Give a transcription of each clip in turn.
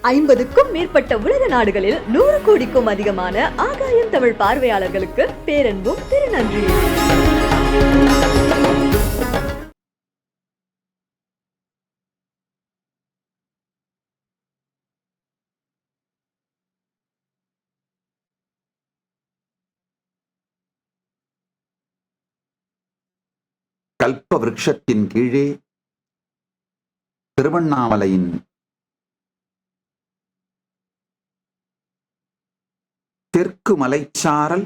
50க்கும் மேற்பட்ட உலக நாடுகளில் 100 கோடிக்கும் அதிகமான ஆகாயம் தமிழ் பார்வையாளர்களுக்கு பேரன்பும் திருநன்றியும். கல்ப விருட்சத்தின் கீழே திருவண்ணாமலையின் தெற்கு மலைச்சாரல்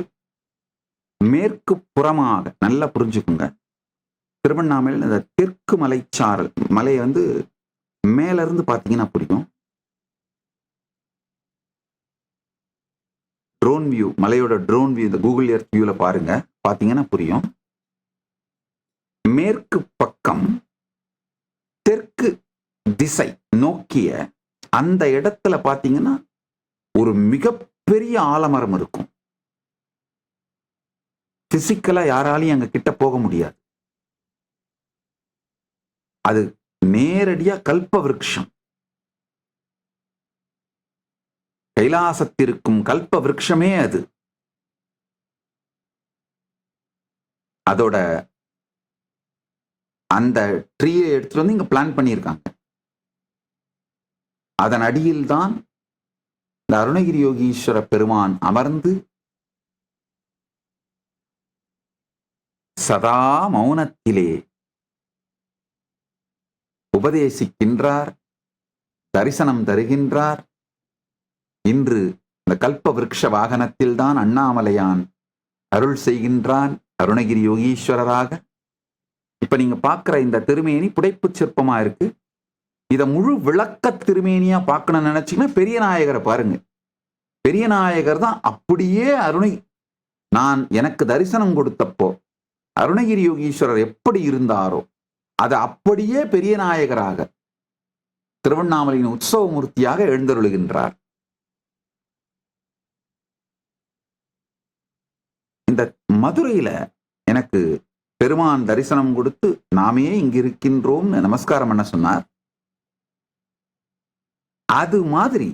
மேற்கு புறமாக நல்லா புரிஞ்சுக்குங்க. திருவண்ணாமலையில் இந்த தெற்கு மலைச்சாரல் மலையை மேல இருந்து பார்த்தீங்கன்னா புரியும். ட்ரோன் வியூ, மலையோட ட்ரோன் வியூ, இந்த கூகுள் எர்த் வியூல பாருங்க, பார்த்தீங்கன்னா புரியும். மேற்கு பக்கம் தெற்கு திசை நோக்கிய அந்த இடத்துல பார்த்தீங்கன்னா ஒரு மிகப்பெரிய ஆலமரம் இருக்கும். பிசிக்கலா யாராலையும் அங்க கிட்ட போக முடியாது. அது நேரடியா கல்ப விருட்சம், கைலாசத்திற்கும் கல்ப விருட்சமே அது. அதோட அந்த ட்ரீயை எடுத்துட்டு இங்க பிளான் பண்ணியிருக்காங்க. அதன் அடியில் தான் இந்த அருணகிரி யோகீஸ்வர பெருமான் அமர்ந்து சதா மௌனத்திலே உபதேசிக்கின்றார், தரிசனம் தருகின்றார். இன்று இந்த கல்ப விருட்ச வாகனத்தில் தான் அண்ணாமலையான் அருள் செய்கின்றான் அருணகிரி யோகீஸ்வரராக. இப்ப நீங்க பார்க்கிற இந்த திருமேனி புடைப்பு சிற்பமா இருக்கு. இத முழு விளக்க திருமேனியா பார்க்கணும்னு நினைச்சீங்கன்னா பெரிய நாயகரை பாருங்க. பெரிய நாயகர் தான் அப்படியே நான் எனக்கு தரிசனம் கொடுத்தப்போ அருணகிரி யோகீஸ்வரர் எப்படி இருந்தாரோ அது அப்படியே பெரிய நாயகராக திருவண்ணாமலையின் உற்சவ மூர்த்தியாக எழுந்தருளுகின்றார். இந்த மதுரையில எனக்கு பெருமான் தரிசனம் கொடுத்து நாமே இங்கு இருக்கின்றோம் நமஸ்காரம் பண்ண சொன்னார். அது மாதிரி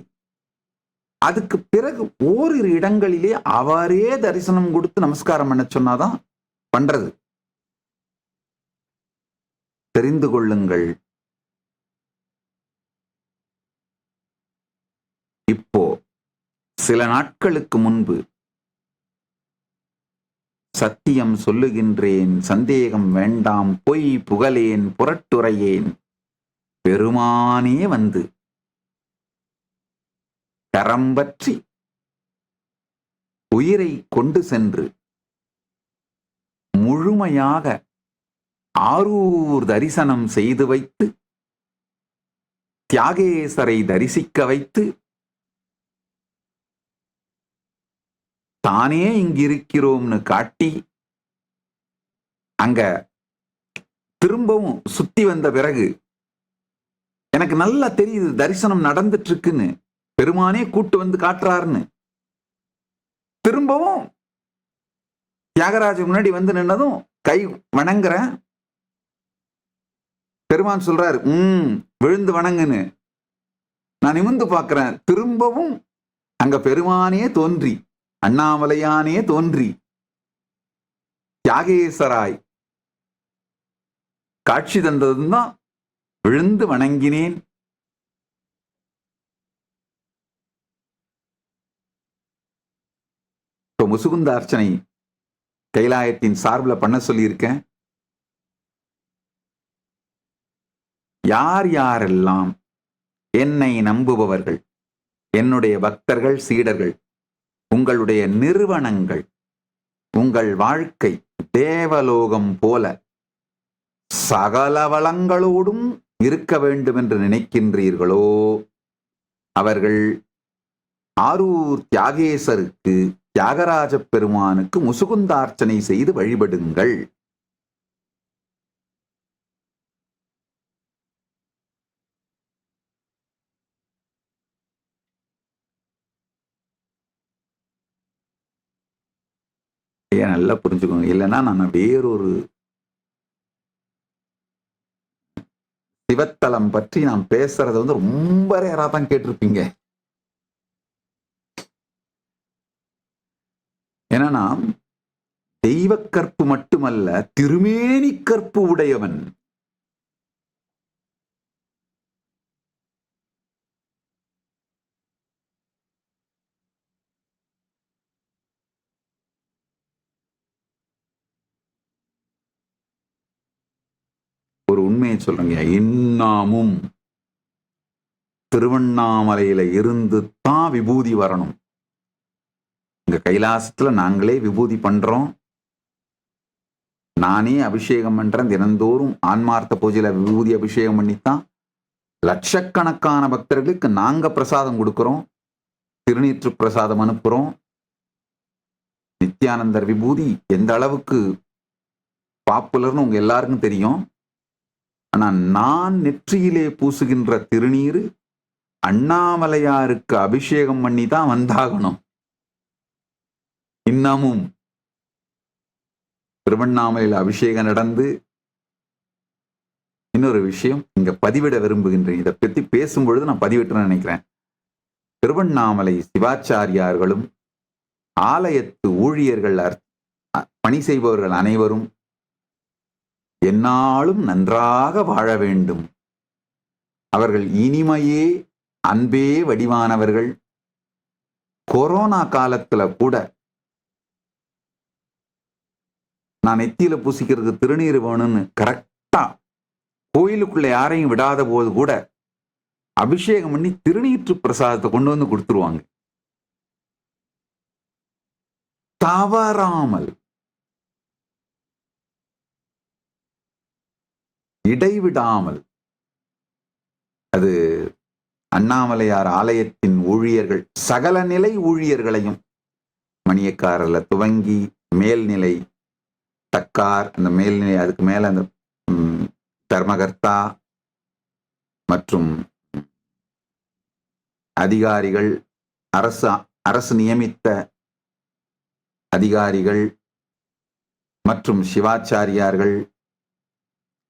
அதுக்கு பிறகு ஓரிரு இடங்களிலே அவரே தரிசனம் கொடுத்து நமஸ்காரம் பண்ண சொன்னாதான் பண்றது. தெரிந்து கொள்ளுங்கள், இப்போ சில நாட்களுக்கு முன்பு சத்தியம் சொல்லுகின்றேன், சந்தேகம் வேண்டாம், பொய் புகழேன், புரட்டுரையேன், பெருமானே கரம்பற்றி உயிரை கொண்டு சென்று முழுமையாக ஆரூர் தரிசனம் செய்து வைத்து தியாகேசரை தரிசிக்க வைத்து தானே இங்கிருக்கிறோம்னு காட்டி அங்க திரும்பவும் சுத்தி வந்த பிறகு எனக்கு நல்லா தெரியுது தரிசனம் நடந்துட்டு இருக்குன்னு, பெருமானே கூட்டு வந்து காட்டுறாருன்னு. திரும்பவும் தியாகராஜ முன்னாடி நின்னதும் கை வணங்குறேன். பெருமான் சொல்றாரு விழுந்து வணங்குன்னு. நான் நிமிர்ந்து பார்க்கிறேன், திரும்பவும் அங்க பெருமானே தோன்றி அண்ணாமலையானே தோன்றி தியாகேசராய் காட்சி தந்ததும் தான் விழுந்து வணங்கினேன். இப்போ முசுகுந்த அர்ச்சனை கைலாயத்தின் சார்பில் பண்ண சொல்லியிருக்கேன். யார் யாரெல்லாம் என்னை நம்புபவர்கள், என்னுடைய பக்தர்கள், சீடர்கள், உங்களுடைய நிறுவனங்கள், உங்கள் வாழ்க்கை தேவலோகம் போல சகல வளங்களோடும் இருக்க வேண்டும் என்று நினைக்கின்றீர்களோ அவர்கள் ஆரூர் தியாகேசருக்கு, தியாகராஜ பெருமானுக்கு முசுகுந்தார்ச்சனை செய்து வழிபடுங்கள். நல்லா புரிஞ்சுக்கோங்க. இல்லைன்னா நான் வேறொரு சிவத்தலம் பற்றி நாம் பேசுறது ரொம்ப ரேரா தான் கேட்டிருப்பீங்க. ஏன்னா தெய்வ கற்பு மட்டுமல்ல, திருமேனி கற்பு உடையவன். ஒரு உண்மையை சொல்றேங்க, இன்னாமும் திருவண்ணாமலையில இருந்து தான் விபூதி வரணும். இங்க கைலாசத்துல நாங்களே விபூதி பண்றோம், நானே அபிஷேகம் பண்றேன். தினந்தோறும் ஆன்மார்த்த பூஜையில விபூதி அபிஷேகம் பண்ணித்தான் லட்சக்கணக்கான பக்தர்களுக்கு நாங்க பிரசாதம் கொடுக்கிறோம், திருநீற்று பிரசாதம் அனுப்புறோம். நித்யானந்தர் விபூதி எந்த அளவுக்கு பாப்புலர்னு உங்க எல்லாருக்கும் தெரியும். ஆனா நான் நெற்றியிலே பூசுகின்ற திருநீரு அண்ணாமலையாருக்கு அபிஷேகம் பண்ணி தான் வந்தாகணும். இன்னமும் திருவண்ணாமலையில் அபிஷேகம் நடந்து, இன்னொரு விஷயம் இங்க பதிவிட விரும்புகின்றேன், இதை பத்தி பேசும்பொழுது நான் பதிவிட்டு நினைக்கிறேன். திருவண்ணாமலை சிவாச்சாரியார்களும் ஆலயத்து ஊழியர்கள் பணி செய்பவர்கள் அனைவரும் எந்நாளும் நன்றாக வாழ வேண்டும். அவர்கள் இனிமையே அன்பே வடிவானவர்கள். கொரோனா காலத்துல கூட நான் நெத்தியில பூசிக்கிறதுக்கு திருநீர் வேணும்னு கரெக்டா கோயிலுக்குள்ள யாரையும் விடாத போது கூட அபிஷேகம் பண்ணி திருநீற்று பிரசாதத்தை கொண்டு வந்து கொடுத்துருவாங்க. தவறாமல், இடைவிடாமல். அது அண்ணாமலையார் ஆலயத்தின் ஊழியர்கள், சகல நிலை ஊழியர்களையும், மணியக்காரர்ல துவங்கி மேல்நிலை தக்கார், அந்த மேல்நிலை, அதுக்கு மேல அந்த தர்மகர்த்தா மற்றும் அதிகாரிகள், அரசு நியமித்த அதிகாரிகள் மற்றும் சிவாச்சாரியார்கள்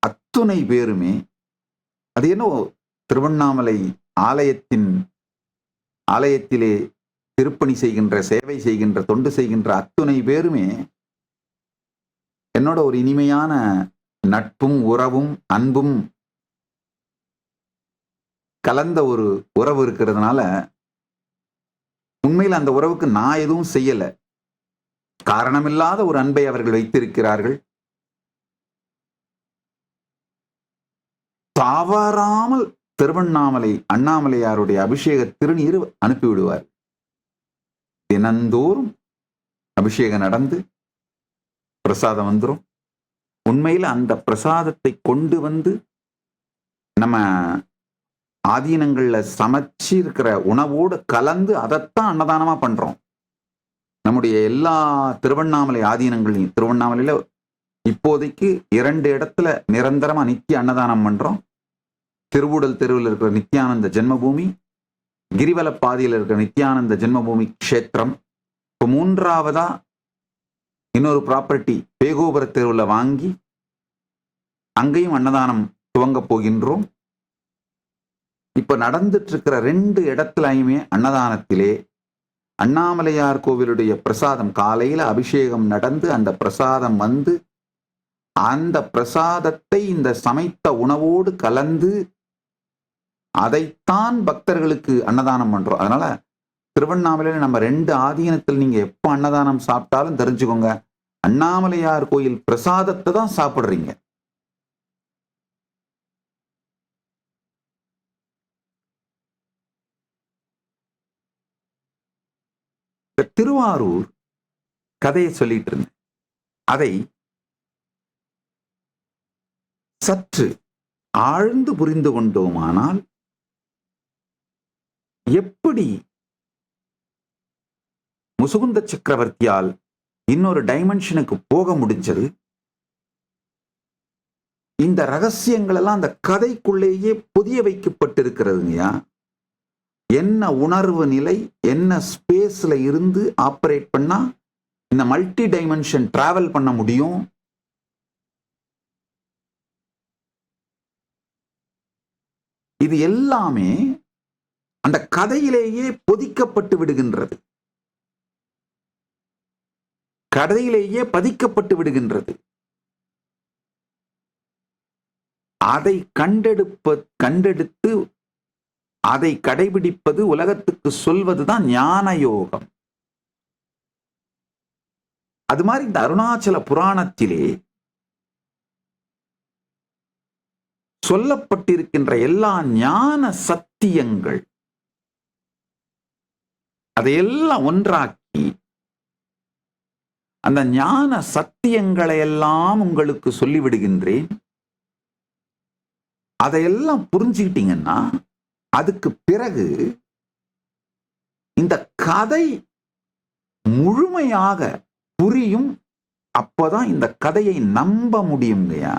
அத்துணை பேருமே, அது என்ன திருவண்ணாமலை ஆலயத்திலே திருப்பணி செய்கின்ற, சேவை செய்கின்ற, தொண்டு செய்கின்ற அத்துணை பேருமே என்னோட ஒரு இனிமையான நட்பும் உறவும் அன்பும் கலந்த ஒரு உறவு இருக்கிறதுனால உண்மையில் அந்த உறவுக்கு நான் எதுவும் செய்யல, காரணமில்லாத ஒரு அன்பை அவர்கள் வைத்திருக்கிறார்கள். தவறாமல் திருவண்ணாமலை அண்ணாமலையாருடைய அபிஷேக திருநீர் அனுப்பிவிடுவார். தினந்தோறும் அபிஷேகம் நடந்து பிரசாதம் வந்துடும். உண்மையில் அந்த பிரசாதத்தை கொண்டு வந்து நம்ம ஆதீனங்கள்ல சமைச்சு இருக்கிற உணவோடு கலந்து அதைத்தான் அன்னதானமா பண்றோம். நம்முடைய எல்லா திருவண்ணாமலை ஆதீனங்களையும், திருவண்ணாமலையில இப்போதைக்கு 2 இடத்துல நிரந்தரமா நித்திய அன்னதானம் பண்றோம். திருவூடல் தெருவில் இருக்கிற நித்யானந்த ஜென்மபூமி, கிரிவல பாதையில் இருக்கிற நித்யானந்த ஜென்மபூமி க்ஷேத்திரம். இப்போ 3ஆவதா இன்னொரு ப்ராப்பர்ட்டி பேகோபுர தெருவில் வாங்கி அங்கேயும் அன்னதானம் துவங்க போகின்றோம். இப்ப நடந்துட்டு இருக்கிற 2 இடத்துலையுமே அன்னதானத்திலே அண்ணாமலையார் கோவிலுடைய பிரசாதம் காலையில அபிஷேகம் நடந்து அந்த பிரசாதம் வந்து அந்த பிரசாதத்தை இந்த சமைத்த உணவோடு கலந்து அதைத்தான் பக்தர்களுக்கு அன்னதானம் பண்றோம். அதனால திருவண்ணாமலையில நம்ம 2 ஆதீனத்தில் நீங்க எப்ப அன்னதானம் சாப்பிட்டாலும் தெரிஞ்சுக்கோங்க, அண்ணாமலையார் கோயில் பிரசாதத்தை தான் சாப்பிடுறீங்க. திருவாரூர் கதையை சொல்லிட்டு இருந்தேன். அதை சற்று ஆழ்ந்து புரிந்து கொண்டோமானால் எப்படி முசுகுந்த சக்கரவர்த்தியால் இன்னொரு டைமென்ஷனுக்கு போக முடிஞ்சது, இந்த ரகசியங்கள் எல்லாம் அந்த கதைக்குள்ளேயே புதிய வைக்கப்பட்டிருக்கிறதுங்கயா. என்ன உணர்வு நிலை, என்ன ஸ்பேஸ்ல இருந்து ஆப்ரேட் பண்ணா இந்த மல்டி டைமென்ஷன் டிராவல் பண்ண முடியும். இது எல்லாமே அந்த கதையிலேயே பொதிக்கப்பட்டு விடுகின்றது, கதையிலேயே பதிக்கப்பட்டு விடுகின்றது. அதை கண்டெடுத்து அதை கடைபிடிப்பது, உலகத்துக்கு சொல்வதுதான் ஞான யோகம். அது மாதிரி இந்த அருணாச்சல புராணத்திலே சொல்லப்பட்டிருக்கின்ற எல்லா ஞான சத்தியங்கள் அதையெல்லாம் ஒன்றாக்கி அந்த ஞான சத்தியங்களை எல்லாம் உங்களுக்கு சொல்லிவிடுகின்றேன். அதையெல்லாம் புரிஞ்சுக்கிட்டீங்கன்னா அதுக்கு பிறகு இந்த கதை முழுமையாக புரியும். அப்பதான் இந்த கதையை நம்ப முடியுங்கய்யா.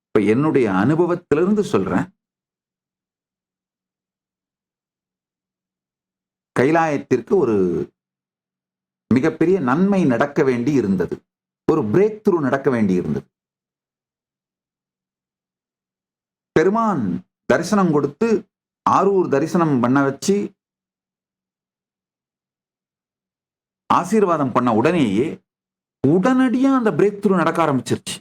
இப்ப என்னுடைய அனுபவத்திலிருந்து சொல்றேன். கைலாயத்திற்கு ஒரு மிகப்பெரிய நன்மை நடக்க வேண்டி இருந்தது, ஒரு பிரேக் த்ரூ நடக்க வேண்டி இருந்தது. பெருமான் தரிசனம் கொடுத்து ஆரூர் தரிசனம் பண்ண வச்சு ஆசீர்வாதம் பண்ண உடனேயே உடனடியா அந்த பிரேக் த்ரூ நடக்க ஆரம்பிச்சிருச்சு.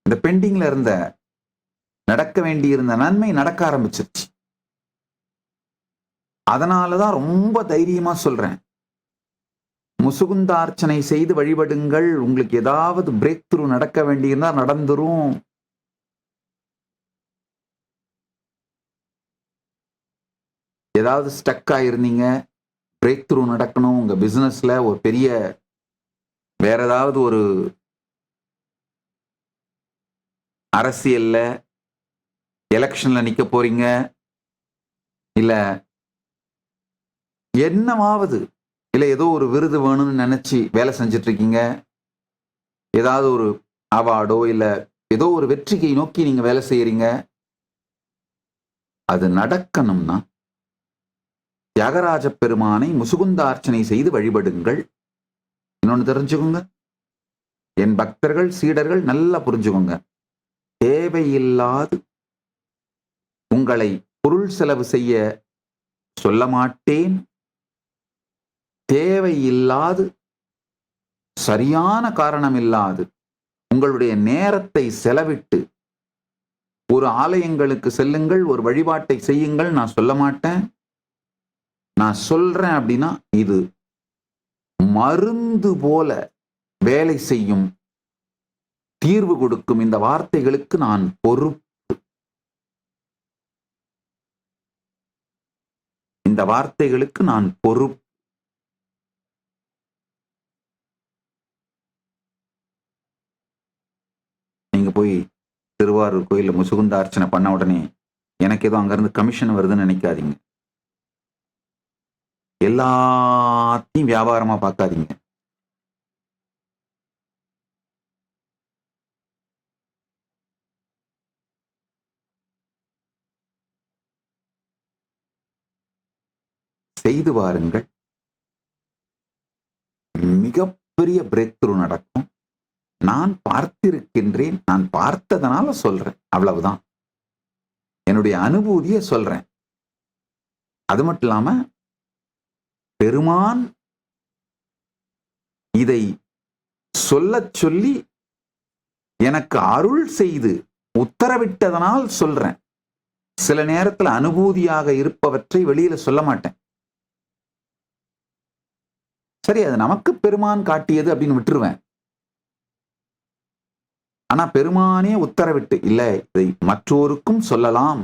இந்த பெண்டிங்ல இருந்த நடக்க வேண்டியிருந்த நன்மை நடக்க ஆரம்பிச்சிருச்சு. அதனாலதான் ரொம்ப தைரியமா சொல்றேன், முசுகுந்தார்ச்சனை செய்து வழிபடுங்கள். உங்களுக்கு ஏதாவது பிரேக் த்ரூ நடக்க வேண்டியிருந்தா நடந்துரும். ஏதாவது ஸ்டக் ஆயிருந்தீங்க, பிரேக் த்ரூ நடக்கணும் உங்க பிசினஸ்ல, ஒரு பெரிய வேற ஏதாவது ஒரு அரசியல்ல எலெக்ஷன்ல நிக்க போறீங்க, இல்ல என்னவாவது, இல்ல ஏதோ ஒரு விருது வேணும்னு நினைச்சு வேலை செஞ்சுட்டு இருக்கீங்க, ஏதாவது ஒரு அவார்டோ இல்ல ஏதோ ஒரு வெற்றியை நோக்கி நீங்க வேலை செய்யறீங்க, அது நடக்கணும்னா தியாகராஜ பெருமானை முசுகுந்தார்ச்சனை செய்து வழிபடுங்கள். இன்னொன்னு தெரிஞ்சுக்கோங்க, என் பக்தர்கள் சீடர்கள் நல்லா புரிஞ்சுக்கோங்க, தேவையில்லாது உங்களை பொருள் செலவு செய்ய சொல்ல மாட்டேன். தேவையில்லாது சரியான காரணம் இல்லாது உங்களுடைய நேரத்தை செலவிட்டு ஒரு ஆலயங்களுக்கு செல்லுங்கள், ஒரு வழிபாட்டை செய்யுங்கள் நான் சொல்ல மாட்டேன். நான் சொல்றேன் அப்படின்னா இது மருந்து போல வேலை செய்யும், தீர்வு கொடுக்கும். இந்த வார்த்தைகளுக்கு நான் பொறுப்பு. இந்த வார்த்தைகளுக்கு நான் பொறுப்பு. நீங்க போய் திருவாரூர் கோயில்ல முசுகுந்தார்ச்சனை பண்ண உடனே எனக்கு ஏதோ அங்கிருந்து கமிஷன் வருதுன்னு நினைக்காதீங்க. எல்லாத்தையும் வியாபாரமா பார்க்காதீங்க. செய்து வாருங்கள், மிகப்பெரிய பிரேக் த்ரூ நடக்கும். நான் பார்த்திருக்கின்றேன், நான் பார்த்ததனால சொல்றேன், அவ்வளவுதான். என்னுடைய அனுபூதியை சொல்றேன். அது மட்டும் இல்லாம பெருமான் இதை சொல்லச் சொல்லி எனக்கு அருள் செய்து உத்தரவிட்டதனால் சொல்றேன். சில நேரத்தில் அனுபூதியாக இருப்பவற்றை வெளியில சொல்ல மாட்டேன். சரி, அது நமக்கு பெருமான் காட்டியது அப்படின்னு விட்டுருவேன். ஆனா பெருமானே உத்தரவிட்டு இல்ல இதை மற்றோருக்கும் சொல்லலாம்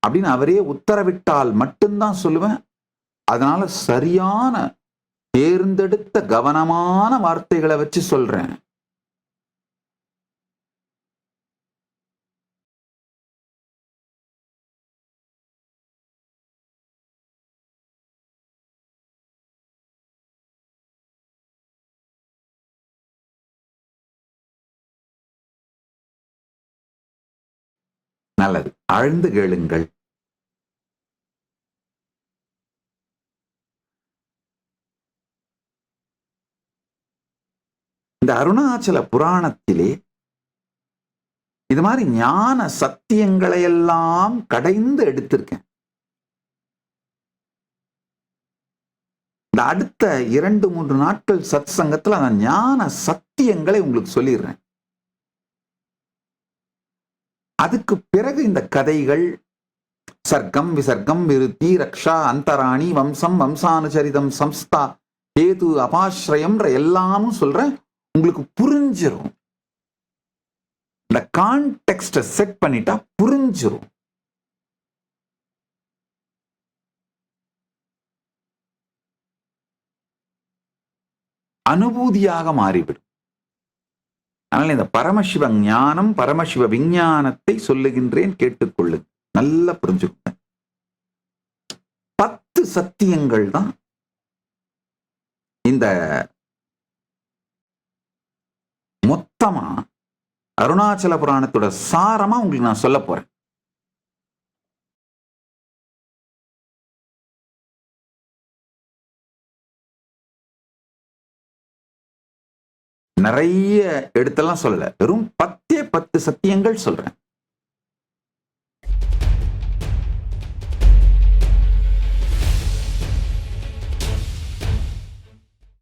அப்படின்னு அவரே உத்தரவிட்டால் மட்டும்தான் சொல்லுவேன். அதனால சரியான தேர்ந்தெடுத்த கவனமான வார்த்தைகளை வச்சு சொல்றேன். நல்லது. ஆழ்ந்து கேளுங்கள். இந்த அருணாச்சல புராணத்திலே இது மாதிரி ஞான சத்தியங்களை எல்லாம் கடைந்து எடுத்திருக்கேன். இந்த அடுத்த 2-3 நாட்கள் சத் சங்கத்துல அந்த ஞான சத்தியங்களை உங்களுக்கு சொல்லிடுறேன். அதுக்கு பிறகு இந்த கதைகள் சர்க்கம் விசர்க்கம் விருத்தி ரக்ஷா அந்தராணி வம்சம் வம்சானுச்சரிதம் சம்ஸ்தா கேது அபாஸ்ரயம் எல்லாமும் சொல்றேன். உங்களுக்கு புரிஞ்சிரும். இந்த கான்டெக்ஸ்ட செட் பண்ணிட்டா புரிஞ்சிரும். அனுபூதியாக மாறிவிடும். அதனால இந்த பரமசிவ ஞானம் பரமசிவ விஞ்ஞானத்தை சொல்லுகின்றேன், கேட்டுக்கொள்ளுங்க. நல்லா புரிஞ்சுக்கோங்க. 10 சத்தியங்கள் தான் இந்த மொத்தமா அருணாச்சல புராணத்தோட சாரமா உங்களுக்கு நான் சொல்ல போறேன். நிறைய எடுத்தெல்லாம் சொல்லல, வெறும் 10 சத்தியங்கள் சொல்றேன்.